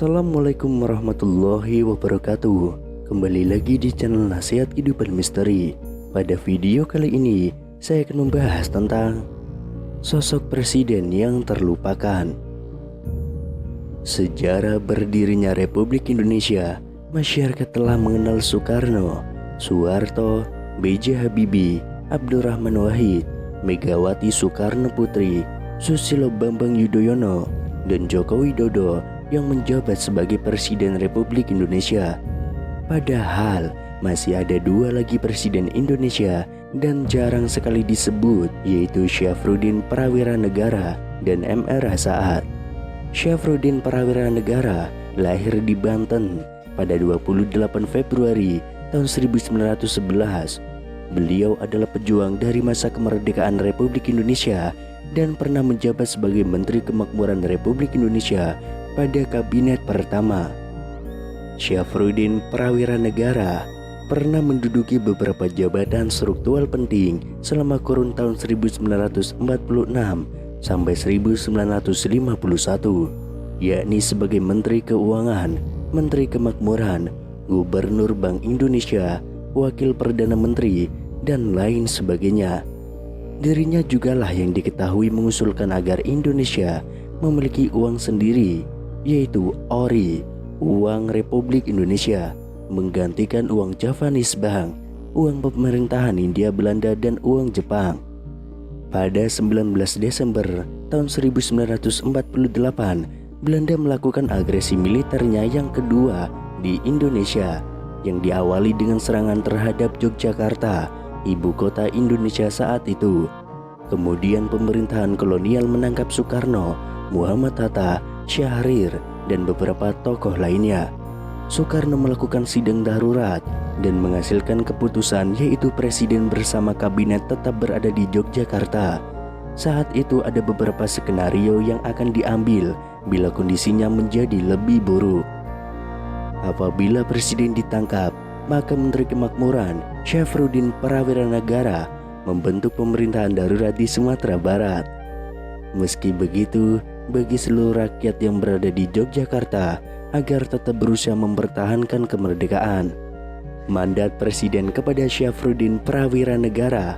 Assalamualaikum warahmatullahi wabarakatuh. Kembali lagi di channel Nasihat Kehidupan Misteri. Pada video kali ini saya akan membahas tentang sosok presiden yang terlupakan. Sejarah berdirinya Republik Indonesia, masyarakat telah mengenal Soekarno, Soeharto, B.J. Habibie, Abdurrahman Wahid, Megawati Soekarno Putri, Susilo Bambang Yudhoyono, dan Joko Widodo yang menjabat sebagai Presiden Republik Indonesia. Padahal masih ada dua lagi Presiden Indonesia dan jarang sekali disebut, yaitu Syafruddin Prawira Negara dan M.R. Saad. Syafruddin Prawira Negara lahir di Banten pada 28 Februari tahun 1911. Beliau adalah pejuang dari masa kemerdekaan Republik Indonesia dan pernah menjabat sebagai Menteri Kemakmuran Republik Indonesia pada kabinet pertama. Syafruddin Prawira Negara pernah menduduki beberapa jabatan struktural penting selama kurun tahun 1946 sampai 1951, yakni sebagai Menteri Keuangan, Menteri Kemakmuran, Gubernur Bank Indonesia, Wakil Perdana Menteri, dan lain sebagainya. Dirinya jugalah yang diketahui mengusulkan agar Indonesia memiliki uang sendiri, yaitu Ori, uang Republik Indonesia, menggantikan uang Javanese Bank, uang pemerintahan Hindia Belanda, dan uang Jepang. Pada 19 Desember tahun 1948, Belanda melakukan agresi militernya yang kedua di Indonesia, yang diawali dengan serangan terhadap Yogyakarta, ibu kota Indonesia saat itu. Kemudian pemerintahan kolonial menangkap Soekarno, Muhammad Hatta, Syahrir, dan beberapa tokoh lainnya. Soekarno melakukan sidang darurat dan menghasilkan keputusan, yaitu presiden bersama kabinet tetap berada di Yogyakarta. Saat itu ada beberapa skenario yang akan diambil bila kondisinya menjadi lebih buruk. Apabila presiden ditangkap, maka Menteri Kemakmuran Syafruddin Prawira Negara membentuk pemerintahan darurat di Sumatera Barat. Meski begitu, bagi seluruh rakyat yang berada di Yogyakarta agar tetap berusaha mempertahankan kemerdekaan, mandat presiden kepada Syafruddin Prawira Negara,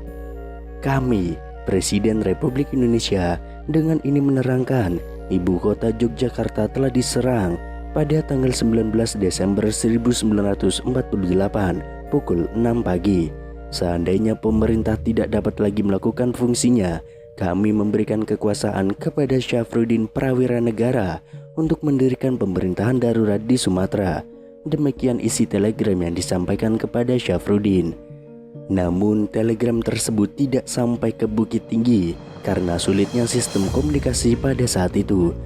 kami, Presiden Republik Indonesia, dengan ini menerangkan ibu kota Yogyakarta telah diserang pada tanggal 19 Desember 1948 pukul 6 pagi. Seandainya pemerintah tidak dapat lagi melakukan fungsinya, kami memberikan kekuasaan kepada Syafruddin Prawira Negara untuk mendirikan pemerintahan darurat di Sumatera. Demikian isi telegram yang disampaikan kepada Syafruddin. Namun telegram tersebut tidak sampai ke Bukit Tinggi karena sulitnya sistem komunikasi pada saat itu.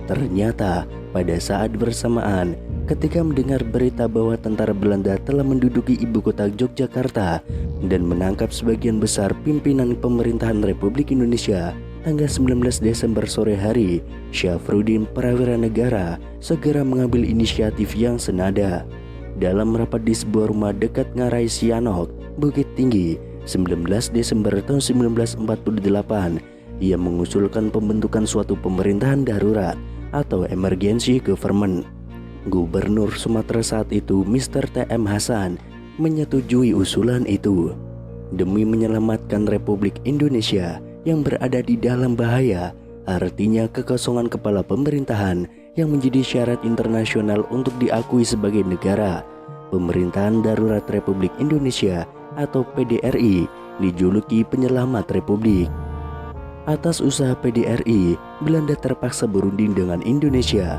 Ternyata pada saat bersamaan, ketika mendengar berita bahwa tentara Belanda telah menduduki ibu kota Yogyakarta dan menangkap sebagian besar pimpinan pemerintahan Republik Indonesia, tanggal 19 Desember sore hari, Syafruddin Prawira Negara segera mengambil inisiatif yang senada. Dalam rapat di sebuah rumah dekat Ngarai Sianok, Bukit Tinggi, 19 Desember tahun 1948, ia mengusulkan pembentukan suatu pemerintahan darurat atau emergency government. Gubernur Sumatera saat itu, Mr. T.M. Hasan, menyetujui usulan itu. Demi menyelamatkan Republik Indonesia yang berada di dalam bahaya, artinya kekosongan kepala pemerintahan yang menjadi syarat internasional untuk diakui sebagai negara, Pemerintahan Darurat Republik Indonesia atau PDRI dijuluki penyelamat Republik. Atas usaha PDRI, Belanda terpaksa berunding dengan Indonesia.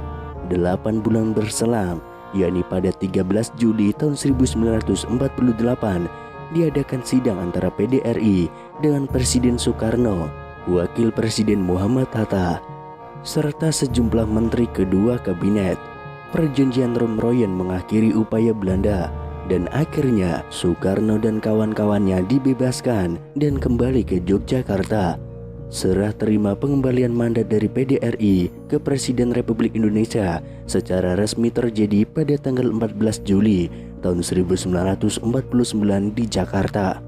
8 bulan berselang, yakni pada 13 Juli tahun 1948, diadakan sidang antara PDRI dengan Presiden Soekarno, Wakil Presiden Muhammad Hatta, serta sejumlah menteri kedua kabinet. Perjanjian Romroyen mengakhiri upaya Belanda dan akhirnya Soekarno dan kawan-kawannya dibebaskan dan kembali ke Yogyakarta. Serah terima pengembalian mandat dari PDRI ke Presiden Republik Indonesia secara resmi terjadi pada tanggal 14 Juli tahun 1949 di Jakarta.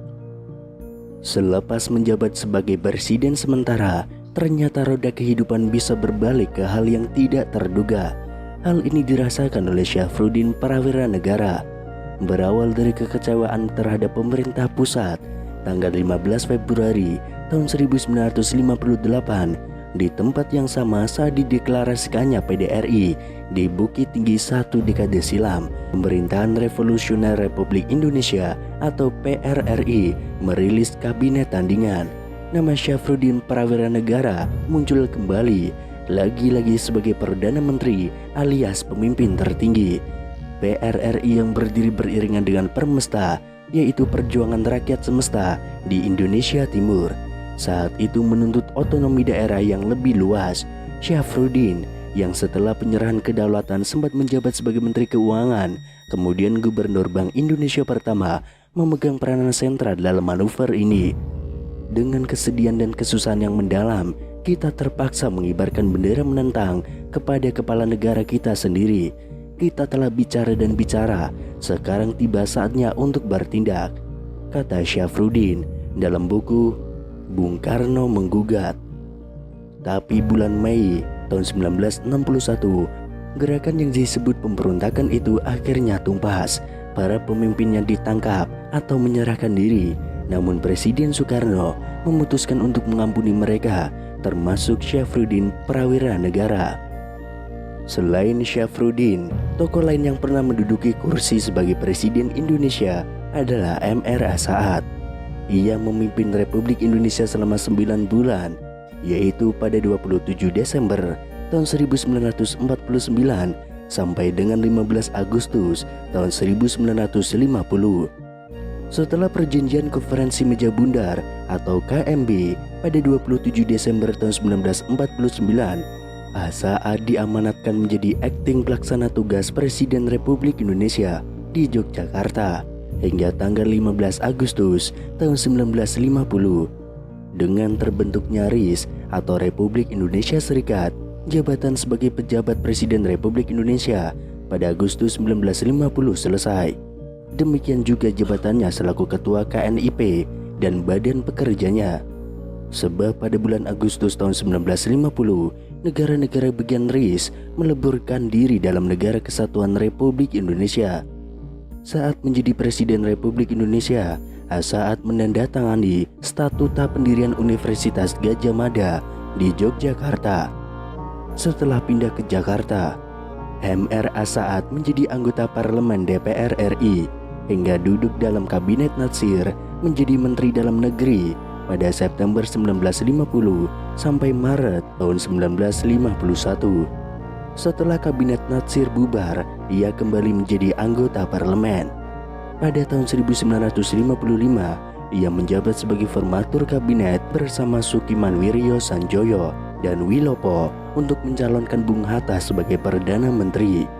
Selepas menjabat sebagai presiden sementara, ternyata roda kehidupan bisa berbalik ke hal yang tidak terduga. Hal ini dirasakan oleh Syafruddin Prawira Negara. Berawal dari kekecewaan terhadap pemerintah pusat, tanggal 15 Februari tahun 1958, di tempat yang sama saat dideklarasikannya PDRI di Bukit Tinggi 1 dekade silam, Pemerintahan Revolusioner Republik Indonesia atau PRRI merilis kabinet tandingan. Nama Syafruddin Prawira Negara muncul kembali, lagi-lagi sebagai Perdana Menteri alias pemimpin tertinggi. PRRI yang berdiri beriringan dengan Permesta, yaitu Perjuangan Rakyat Semesta di Indonesia Timur, saat itu menuntut otonomi daerah yang lebih luas. Syafruddin yang setelah penyerahan kedaulatan sempat menjabat sebagai Menteri Keuangan, kemudian Gubernur Bank Indonesia pertama, memegang peranan sentral dalam manuver ini. Dengan kesedihan dan kesusahan yang mendalam, kita terpaksa mengibarkan bendera menentang kepada kepala negara kita sendiri. Kita telah bicara dan bicara, sekarang tiba saatnya untuk bertindak, kata Syafruddin dalam buku Bung Karno Menggugat. Tapi bulan Mei tahun 1961, gerakan yang disebut pemberontakan itu akhirnya tumpas. Para pemimpinnya ditangkap atau menyerahkan diri. Namun Presiden Soekarno memutuskan untuk mengampuni mereka, termasuk Syafruddin Prawira Negara. Selain Syafruddin, tokoh lain yang pernah menduduki kursi sebagai Presiden Indonesia adalah M.R. Saad. Ia memimpin Republik Indonesia selama 9 bulan, yaitu pada 27 Desember tahun 1949 sampai dengan 15 Agustus tahun 1950. Setelah perjanjian Konferensi Meja Bundar atau KMB pada 27 Desember tahun 1949, Saad diamanatkan menjadi akting pelaksana tugas Presiden Republik Indonesia di Yogyakarta hingga tanggal 15 Agustus tahun 1950. Dengan terbentuknya RIS atau Republik Indonesia Serikat, jabatan sebagai pejabat Presiden Republik Indonesia pada Agustus 1950 selesai. Demikian juga jabatannya selaku Ketua KNIP dan Badan Pekerjanya. Sebab pada bulan Agustus tahun 1950, negara-negara bagian RIS meleburkan diri dalam Negara Kesatuan Republik Indonesia. Saat menjadi Presiden Republik Indonesia, Saad menandatangani Statuta Pendirian Universitas Gadjah Mada di Yogyakarta. Setelah pindah ke Jakarta, M.R. Saad menjadi anggota Parlemen DPR RI hingga duduk dalam Kabinet Natsir menjadi Menteri Dalam Negeri pada September 1950 sampai Maret tahun 1951. Setelah Kabinet Natsir bubar, ia kembali menjadi anggota parlemen. Pada tahun 1955, ia menjabat sebagai formatur kabinet bersama Sukiman Wiryo Sanjoyo dan Wilopo untuk mencalonkan Bung Hatta sebagai Perdana Menteri.